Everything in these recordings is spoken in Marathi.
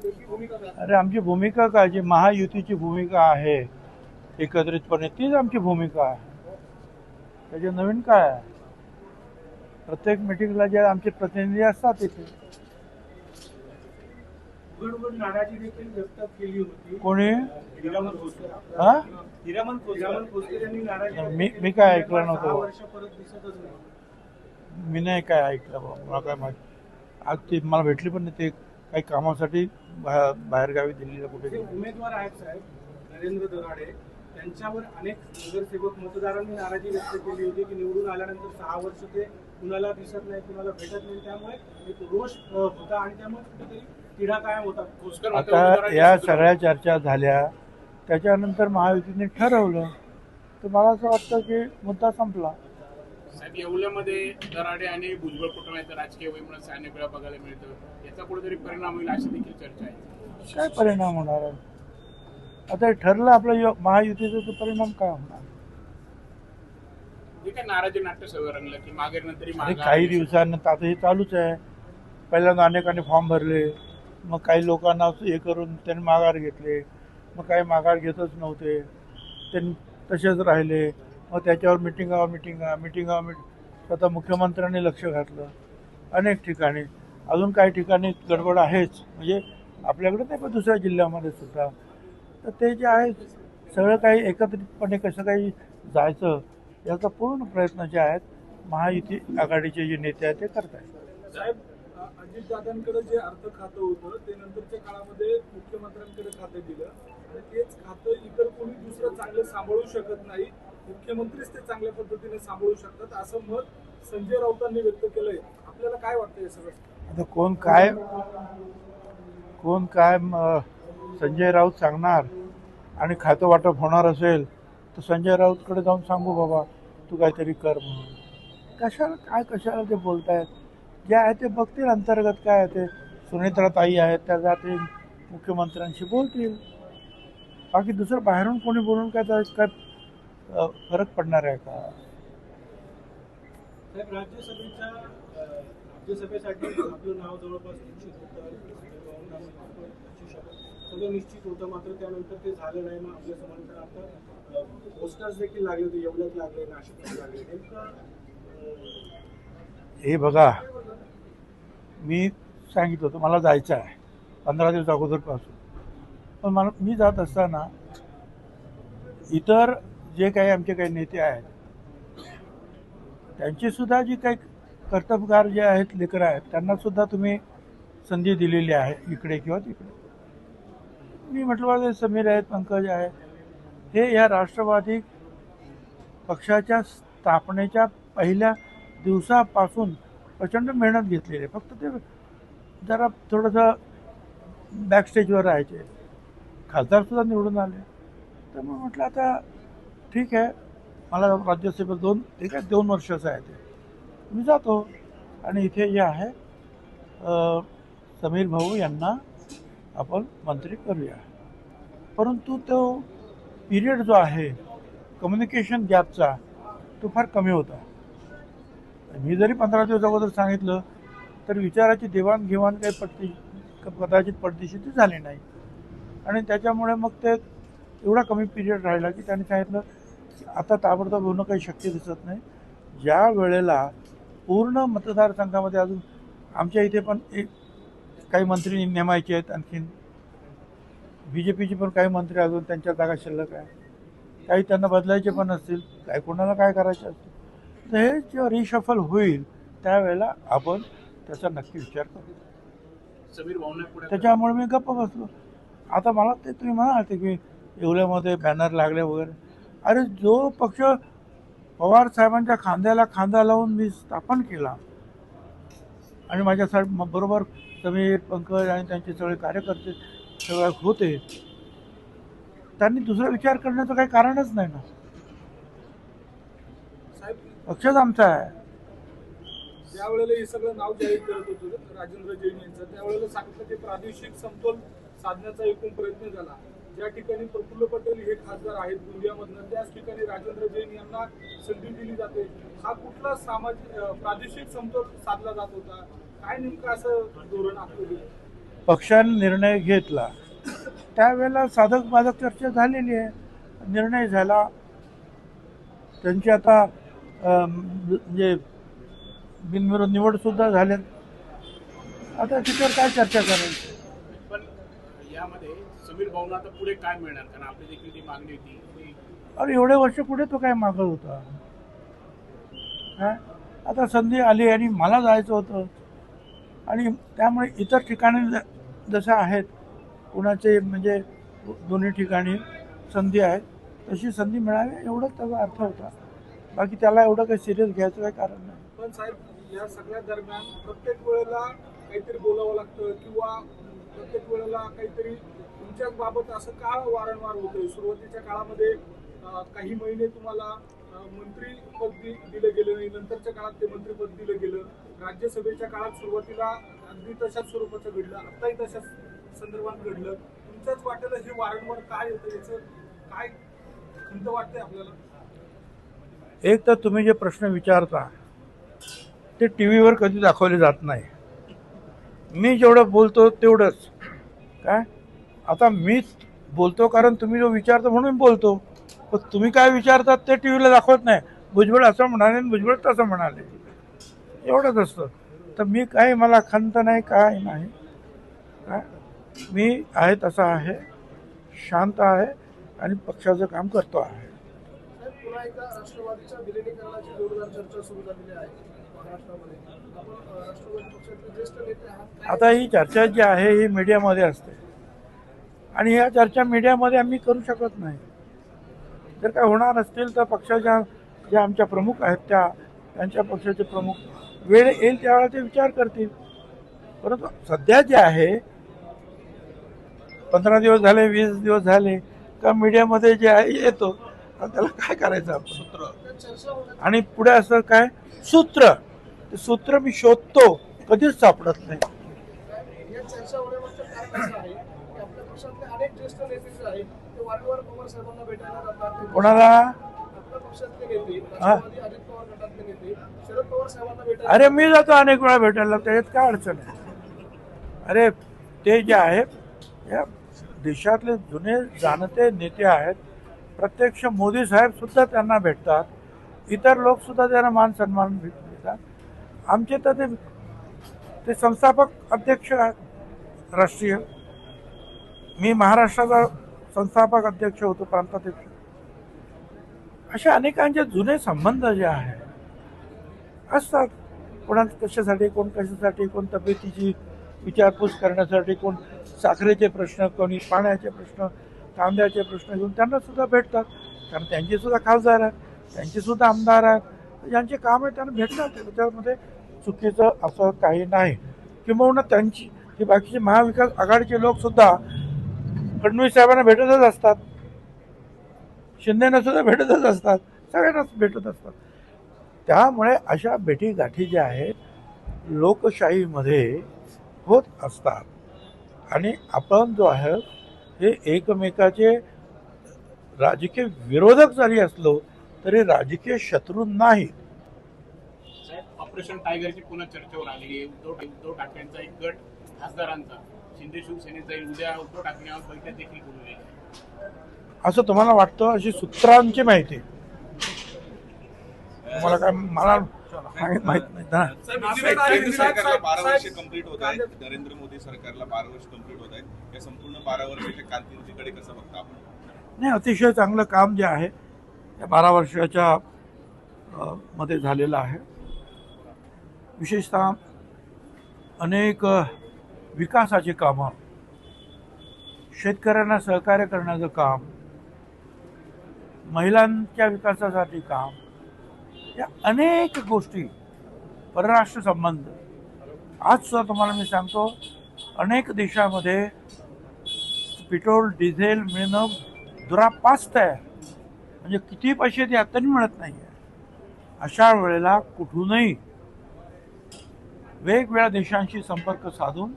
अरे आमची भूमिका काय, जी महायुतीची भूमिका आहे एकत्रितपणे, तीच आमची भूमिका आहे. त्याचे नवीन काय आहे? प्रत्येक मिटिंगला जे आमचे प्रतिनिधी असतात तिथे. नाराजी देखील व्यक्त केली होती कोणी? हिरामन खोसकर. हा? हिरामन खोसकर यांनी नाराजी मी काय ऐकलं 6 नव्हतं. वर्ष परत दिसतच नाही. मी नाही काय ऐकलं बाबा, मला काय माहिती. आज ते मला भेटली पण नाही, ते काही कामासाठी बाहेरगावी दिल्लीला कुठे जे गेले. उमेदवार आहेत साहेब नरेंद्र दराडे, त्यांच्यावर अनेक नगरसेवक मतदारांनी नाराजी व्यक्त केली होती की निवडून आल्यानंतर 6 वर्ष ते कुणाला दिसत नाही, कुणाला भेटत नाही. त्यामुळे एक रोष होता आणि त्यामुळे कुठेतरी तिढा कायम होता. आता या सगळ्या चर्चा झाल्या, त्याच्यानंतर महायुतीने ठरवलं, तर मला असं वाटतं की मुद्दा संपला. साहेब, येवल्यामध्ये दराडे आणि भुजबळ कुटुंबाचं राजकीय वैमनस्य अनेक वेळा बघायला मिळतं. याचा कुठेतरी परिणाम होईल अशी देखील चर्चा आहे. काय परिणाम होणार आहे? आता हे ठरलं आपलं महायुतीचा, तो परिणाम काय होणार? जे काय नाराजी नाट्य सगळं रंगलं की मागे नंतर आणि काही दिवसानंतर आता हे चालूच आहे. पहिल्यांदा अनेकांनी फॉर्म भरले, मग काही लोकांना हे करून त्यांनी माघार घेतले, मग काही माघार घेतच नव्हते, त्यांनी तसेच राहिले. मग त्याच्यावर मिटिंगा स्वतः मुख्यमंत्र्यांनी लक्ष घातलं अनेक ठिकाणी. अजून काही ठिकाणी गडबड आहेच, म्हणजे आपल्याकडे नाही पण दुसऱ्या जिल्ह्यामध्ये सुद्धा. तर ते जे आहे सगळं काही एकत्रितपणे कसं काही जायचं याचा पूर्ण प्रयत्न जे आहेत महायुती आघाडीचे जे नेते आहेत ते करत आहेत. साहेब, अजितदादांकडे जे अर्थ खातं होतं ते नंतरच्या काळामध्ये मुख्यमंत्र्यांकडे खातं दिलं आणि तेच खातं इतर कोणी दुसरं चांगलं सांभाळू शकत नाही, मुख्यमंत्रीच ते चांगल्या पद्धतीने सांभाळू शकतात असं मत संजय राऊतांनी व्यक्त केलंय. आपल्याला काय वाटतं हे सगळं? आता कोण काय संजय राऊत सांगणार आणि खातं वाटप होणार असेल तर संजय राऊतकडे जाऊन सांगू बाबा तू काहीतरी कर म्हणून. कशाला ते बोलतायत? जे आहे ते बघतील अंतर्गत काय आहे ते. सुनेत्रा ताई आहेत, त्या जातील मुख्यमंत्र्यांशी बोलतील. बाकी दुसरं बाहेरून कोणी बोलून काय फरक पडणार आहे का? साहेब, राज्यसभेसाठी आपलं नाव जवळपास निश्चित होतं, सगळं निश्चित होतं, मात्र त्यानंतर ते झालं नाही. मग आपल्या समांतर आता पोस्टर्स देखील लागले होते, येवल्यात लागले, नाशिकला लागले. नेमकं हे बघा, मी सांगितलं होतं मला जायचं आहे 15 दिवस अगोदरपासून. पण मी जात असताना इतर जे काही आमचे काही नेते आहेत त्यांची सुद्धा जी काही कर्तबगार जे आहेत लेकरं आहेत त्यांना सुद्धा तुम्ही संधी दिलेली आहे इकडे किंवा तिकडे. मी म्हटलं समीर आहेत, पंकज आहेत, हे या राष्ट्रवादी पक्षाच्या स्थापनेच्या पहिल्या दिवसापासून प्रचंड मेहनत घेतलेली आहे. फक्त ते जरा थोडंसं बॅकस्टेजवर राहायचे, खासदारसुद्धा निवडून आले. तर मग म्हटलं आता ठीक आहे, मला राज्यसभेत 2 वर्षाचं आहे ते, मी जातो आणि इथे जे आहे समीर भाऊ यांना आपण मंत्री करूया. परंतु तो पिरियड जो आहे कम्युनिकेशन गॅपचा तो फार कमी होता. मी जरी 15 दिवस अगोदर सांगितलं तर विचाराची देवाणघेवाण काही कदाचित पडदिशी झाली नाही. आणि त्याच्यामुळे मग ते एवढा कमी पिरियड राहिला की त्यांनी सांगितलं आता ताबडतोब होणं काही शक्य दिसत नाही. ज्या वेळेला पूर्ण मतदारसंघामध्ये अजून आमच्या इथे पण काही मंत्री नेमायचे आहेत, आणखीन BJPचे पण काही मंत्री अजून त्यांच्या जागा शिल्लक आहे, काही त्यांना बदलायचे पण असतील, काही कोणाला काय करायचे असतील. तर हे जेव्हा रिशफल होईल त्यावेळेला आपण त्याचा नक्की विचार करू. त्याच्यामुळे मी गप्प बसलो. आता मला ते तुम्ही म्हणाल की येवल्यामध्ये बॅनर लागले वगैरे, अरे जो पक्ष पवार साहेबांच्या खांद्याला खांदा लावून मी स्थापन केला आणि माझ्यासाठी बरोबर समीर, पंकज आणि त्यांचे सगळे कार्यकर्ते सगळे होते, त्यांनी दुसरा विचार करण्याचं काही कारणच नाही ना. पक्षच आमचा आहे. ज्या वेळेला हे सगळं नाव जाहीर करत होतं राजेंद्र जैन यांचं, त्यावेळेला सांगितलं की प्रादेशिक समतोल साधण्याचा एकूण प्रयत्न झाला. ज्या ठिकाणी प्रफुल्ल पटेल हे खासदार आहेत गोंदियामधनं, त्याच ठिकाणी राजेंद्र जैन यांना संधी दिली जाते. हा कुठला प्रादेशिक समतोल साधला जात होता? काय नेमकं असं धोरण आपलं? पक्षाने निर्णय घेतला त्यावेळेला साधक बाधक चर्चा झालेली आहे, निर्णय झाला. त्यांची आता म्हणजे बिनविरोध निवडसुद्धा झाल्या. आता तिच्यावर काय चर्चा करायची. पण यामध्ये समीर भाऊंना आता पुढे काय मिळणार, कारण आपली देखील ती मागणी होती. अरे एवढे वर्ष पुढे तो काय मागत होता. काय आता संधी आली आणि मला जायचं होतं आणि त्यामुळे इतर ठिकाणी जसं आहेत कुणाचे म्हणजे दोन्ही ठिकाणी संधी आहेत तशी संधी मिळावी एवढंच त्याचा अर्थ होता. बाकी त्याला एवढं काही सिरियस घ्यायचं काही कारण नाही. पण साहेब या सगळ्या दरम्यान प्रत्येक वेळेला काहीतरी बोलावं लागतं किंवा प्रत्येक वेळेला काहीतरी तुमच्याच बाबत असं का वारंवार होतंय. सुरुवातीच्या काळामध्ये काही महिने तुम्हाला मंत्रीपद दिलं गेलं नाही, नंतरच्या काळात ते मंत्रीपद दिलं गेलं. राज्यसभेच्या काळात सुरुवातीला अगदी तशाच स्वरूपाचं घडलं, आत्ताही तशाच संदर्भात घडलं. तुमच्याच वाटेला हे वारंवार काय येतं, याचं काय खंत वाटतंय आपल्याला. एक तर तुम्ही जे प्रश्न विचारता ते टी व्हीवर कधी दाखवले जात नाही. मी जेवढं बोलतो तेवढंच. काय आता मीच बोलतो कारण तुम्ही जो विचारता म्हणून बोलतो, पण तुम्ही काय विचारतात ते टी व्हीला दाखवत नाही. भुजबळ असं म्हणाले आणि भुजबळ तसं म्हणाले एवढंच असतं. तर मी काय मला खंत नाही काय नाही. काय मी आहे तसा आहे, शांत आहे आणि पक्षाचं काम करतो आहे. पुन्हा एकदा राष्ट्रवादीच्या विलिनीकरणाची जोरदार चर्चा सुरू झालेली आहे महाराष्ट्रामध्ये. आपण राष्ट्रवादी पक्षाचे ज्येष्ठ नेते आहात. आता ही चर्चा जी आहे ही मीडियामध्ये असते आणि ह्या चर्चा मीडियामध्ये आम्ही करू शकत नाही. जर काय होणार असतील तर पक्षाच्या ज्या आमच्या प्रमुख आहेत त्यांच्या पक्षाचे प्रमुख वेळ येईल त्यावेळेला ते विचार करतील. परंतु सध्या जे आहे 15 दिवस झाले 20 दिवस झाले का मीडियामध्ये जे आहे येतो आणि त्याला काय करायचं आपण. आणि पुढे असं काय सूत्र, ते सूत्र मी शोधतो कधीच सापडत नाही. या चर्चा होण्यामागचं कारण असं आहे की आपल्या पक्षातले अनेक ज्येष्ठ नेते जे आहेत ते वारंवार पवार साहेबांना भेटायला जातात. कोणाला? आपल्या पक्षातले नेते, राष्ट्रवादी अजित पवार गटातले नेते शरद पवार साहेबांना भेटायला. अरे मी जातो अनेक वेळा भेटायला, त्याच्यात काय अडचण आहे. अरे ते जे आहेत या देशातले जुने जाणते नेते आहेत. प्रत्यक्ष मोदी साहेब सुद्धा त्यांना भेटतात, इतर लोक सुद्धा त्यांना मान सन्मान देतात. आमचे तर ते संस्थापक अध्यक्ष आहेत राष्ट्रीय. मी महाराष्ट्राचा संस्थापक अध्यक्ष होतो, प्रांताध्यक्ष. अशा अनेकांचे जुने संबंध जे आहेत असतात. कोणा कशासाठी, कोण कशासाठी, कोण तब्येतीची विचारपूस करण्यासाठी, कोण साखरेचे प्रश्न, कोणी पाण्याचे प्रश्न, कांद्याचे प्रश्न घेऊन त्यांना सुद्धा भेटतात. कारण त्यांचे सुद्धा खासदार आहेत, त्यांचे सुद्धा आमदार आहेत. ज्यांचे काम आहे त्यांना भेटतात. त्याच्यामध्ये चुकीचं असं काही नाही. किंबहुना त्यांची हे बाकीचे महाविकास आघाडीचे लोक सुद्धा फडणवीस साहेबांना भेटतच असतात, शिंदेना सुद्धा भेटतच असतात, सगळ्यांनाच भेटत असतात. त्यामुळे अशा भेटीगाठी ज्या आहेत लोकशाहीमध्ये होत असतात. आणि आपण जो आहे हे एकमेकाचे राजकीय विरोधक जरी असलो तरी राजकीय शत्रू नाही. ऑपरेशन टायगरची पुन्हा चर्चेवर आली. उद्धव ठाकरेंचा एक गट खासदारांचा शिंदे शिवसेनेत जाईल. उद्या उद्धव ठाकरे बैठक देखील बोलवली आहे असं तुम्हाला वाटतं? अशी सूत्रांची माहिती तुम्हाला काय, मला माहित नाही ना. केंद्र सरकारला 12 वर्ष कंप्लीट होत आहेत. नरेंद्र मोदी सरकारला 12 वर्ष कंप्लीट होत आहेत. या संपूर्ण 12 वर्षाच्या कालावधीकडे कसं बघता आपण? नाही, अतिशय चांगलं काम जे आहे या 12 वर्षाच्या मध्ये झालेलं आहे. विशेषतः अनेक विकासाची कामं, शेतकऱ्यांना सहकार्य करण्याचं काम, महिलांच्या विकासासाठी काम, या अनेक गोष्टी, परराष्ट्र संबंध. आज सुद्धा तुम्हाला मी सांगतो अनेक देशामध्ये पेट्रोल डिझेल मिळणं दुरापास्त आहे. म्हणजे किती पैसे द्या तरी मिळत नाही आहे. अशा वेळेला कुठूनही वेगवेगळ्या देशांशी संपर्क साधून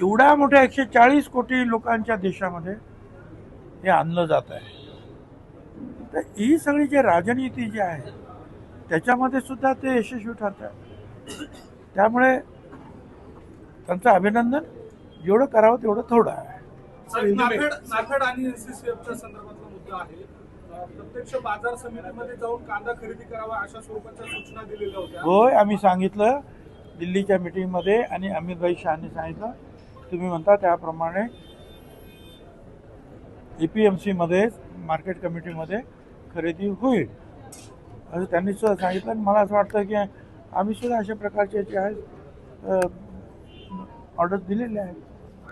एवढ्या मोठ्या 140 कोटी लोकांच्या देशामध्ये हे आणलं जात आहे. तर ही सगळी जी राजनीती जी आहे त्याच्यामध्ये सुद्धा ते यशस्वी ठरत आहे. त्यामुळे त्यांचं अभिनंदन. जेवढं करावं तेवढं थोडं आहे. साहेब, नाफेड आणि एनसीसीएफच्या संदर्भातला मुद्दा आहे. प्रत्यक्ष बाजार समितीमध्ये जाऊन कांदा खरेदी करावा अशा स्वरूपाच्या सूचना दिलेल्या होत्या. होय, आम्ही सांगितलं दिल्लीच्या मीटिंगमध्ये आणि अमितभाई शहानी सांगितलं तुम्ही म्हणता त्याप्रमाणे APMC मध्ये मार्केट कमिटीमध्ये खरेदी होईल असं त्यांनी सुद्धा सांगितलं. आणि मला असं वाटतं की आम्ही सुद्धा अशा प्रकारचे जे आहेत ऑर्डर दिलेले आहेत.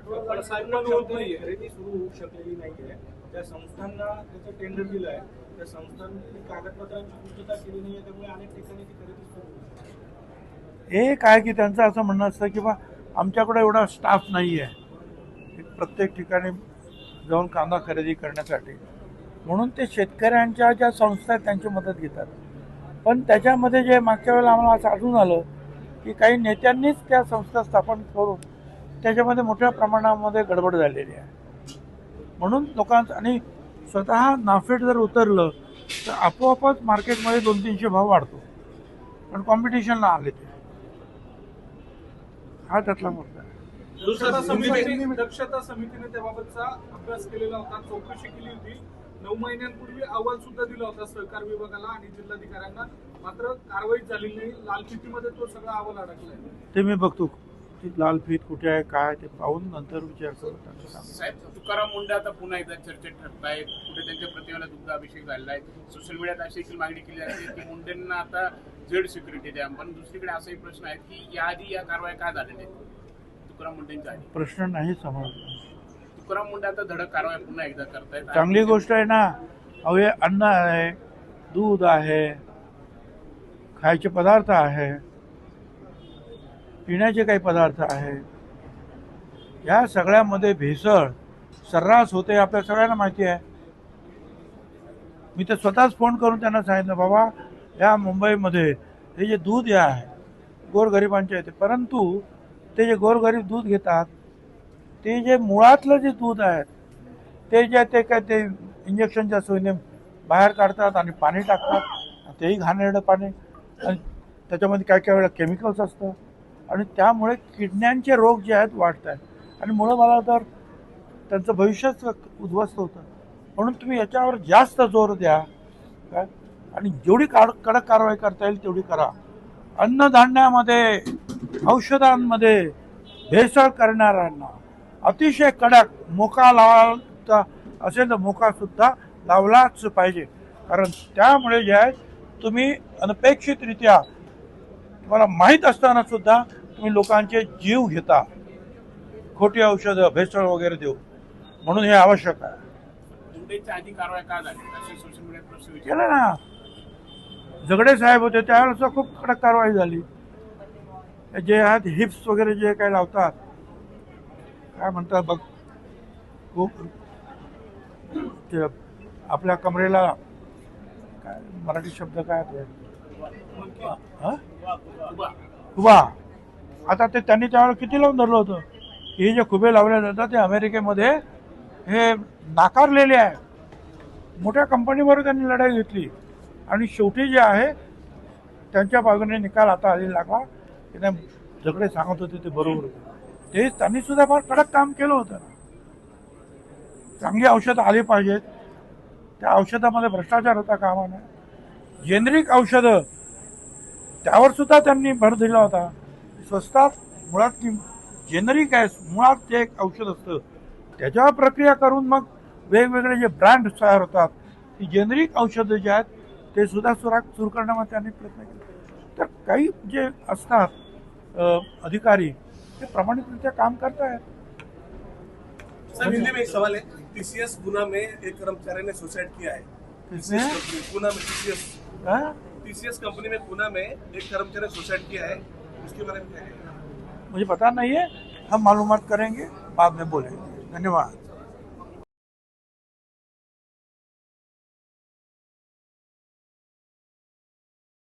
खरेदी सुरू होऊ शकलेली नाहीये. त्या संस्थांना त्याचं टेंडर दिलं आहे, त्या संस्थांनी कागदपत्रांची पूर्तता केली नाहीये, त्यामुळे अनेक ठिकाणी ती खरेदी सुरू होईल. एक आहे की त्यांचं असं म्हणणं असतं की बा आमच्याकडे एवढा स्टाफ नाही आहे प्रत्येक ठिकाणी जाऊन कांदा खरेदी करण्यासाठी, म्हणून ते शेतकऱ्यांच्या ज्या संस्था आहेत त्यांची मदत घेतात. पण त्याच्यामध्ये जे मागच्या वेळेला आम्हाला असं आढळून आलं की काही नेत्यांनीच त्या संस्था स्थापन करून त्याच्यामध्ये मोठ्या प्रमाणामध्ये गडबड झालेली आहे. म्हणून लोकांचं आणि स्वतः नाफेड जर उतरलं तर आपोआपच मार्केटमध्ये 200-300 भाव वाढतो, पण कॉम्पिटिशनला आले ते. हा त्यातला मुद्दा आहे. दक्षता समितीने त्याबाबतचा अभ्यास केलेला होता, चौकशी केली होती. 9 महिन्यांपूर्वी अहवाल सुद्धा दिला होता सहकार विभागाला आणि जिल्हाधिकाऱ्यांना, मात्र कारवाई झालेली नाही. लालफितीमध्ये तो सगळा अहवाल अडकलाय. ते मी बघतो ती लाल फीत कुठे आहे काय ते पाहून नंतर विचार करू. साहेब, तुकाराम मुंडे आता पुन्हा एकदा चर्चेत ठरत आहेत. कुठे त्यांच्या प्रतिमेला दुग्धाभिषेक झालेला आहे. सोशल मीडियात अशी देखील मागणी केली जाते की मुंडेंना आता झेड सिक्युरिटी द्या. पण दुसरीकडे असाही प्रश्न आहे की याआधी या कारवाया का झालेल्या आहेत तुकाराम मुंडेंच्या आधी? प्रश्न नाही समजला. तुकाराम मुंडे आता धडक कारवाया पुन्हा एकदा करतायत. चांगली गोष्ट आहे ना. अहो हे अन्न आहे, दूध आहे, खायचे पदार्थ आहे, पिण्याचे काही पदार्थ आहे, या सगळ्यामध्ये भेसळ सर्रास होते आपल्या सगळ्यांना माहिती आहे. मी तर स्वतःच फोन करून त्यांना सांगितलं बाबा या मुंबईमध्ये हे जे दूध हे आहे गोरगरिबांचे येते, परंतु ते जे गोरगरीब दूध घेतात ते जे मुळातलं जे दूध आहे ते जे ते काय ते इंजेक्शनच्या सोयीने बाहेर काढतात आणि पाणी टाकतात, तेही घाणेरडं पाणी, आणि त्याच्यामध्ये काय काय वेळा केमिकल्स असतं आणि त्यामुळे किडण्यांचे रोग जे आहेत वाढत आहेत आणि मुळं मला तर त्यांचं भविष्यच उद्ध्वस्त होतं. म्हणून तुम्ही याच्यावर जास्त जोर द्या काय, आणि जेवढी कडक कारवाई करता येईल तेवढी करा. अन्नधान्यामध्ये औषधांमध्ये भेसळ करणाऱ्यांना अतिशय कडक मोका लावायचा असेल तर मोकासुद्धा लावलाच पाहिजे. कारण त्यामुळे जे आहे तुम्ही अनपेक्षितरित्या तुम्हाला माहीत असताना सुद्धा तुम्ही लोकांचे जीव घेता खोटी औषधं भेसळ वगैरे देऊ, म्हणून हे आवश्यक आहे. मुंडेच्या आधी कारवाया का झाल्या असे सोशल मीडियात प्रश्न केलं ना. झगडे साहेब होते त्यावेळेस खूप कडक कारवाई झाली. जे आहेत हिप्स वगैरे जे काही लावतात काय म्हणतात बघ खूप ते आपल्या कमरेला काय मराठी शब्द काय खुबा. आता ते त्यांनी त्यावेळेला किती लावून धरलं होतं. हे जे खुबे लावले जातात ते अमेरिकेमध्ये हे नाकारलेले आहे. मोठ्या कंपनीवर त्यांनी लढाई घेतली आणि शेवटी जे आहे त्यांच्या बाजूने निकाल आता आलेला लागला. ते झगडे सांगत होते ते बरोबर होते. ते त्यांनी सुद्धा फार कडक काम केलं होतं. चांगली औषधं आली पाहिजेत. त्या औषधामध्ये भ्रष्टाचार होता कामा नये. जेनेरिक औषधं त्यावर सुद्धा त्यांनी भर दिला होता. स्वस्तात मुळात जेनेरिक आहे, मुळात जे एक औषध असतं त्याच्यावर प्रक्रिया करून मग वेगवेगळे जे ब्रँड तयार होतात ती जेनेरिक औषधं जे आहेत ते सुद्धा सुरू करण्यामध्ये त्यांनी प्रयत्न केला. तर काही जे असतात अधिकारी ते प्रामाणिकरित्या काम करत आहेत. सर, हिंदी में एक सवाल है. TCS गुना में एक कर्मचारी ने सुसाइड किया है. पुणे में TCS कंपनी में पुणे में एक कर्मचारी ने सुसाइड किया है, उसके बारे में क्या है? मुझे पता नहीं है, हम मालूमात करेंगे, बाद में बोलेंगे. धन्यवाद.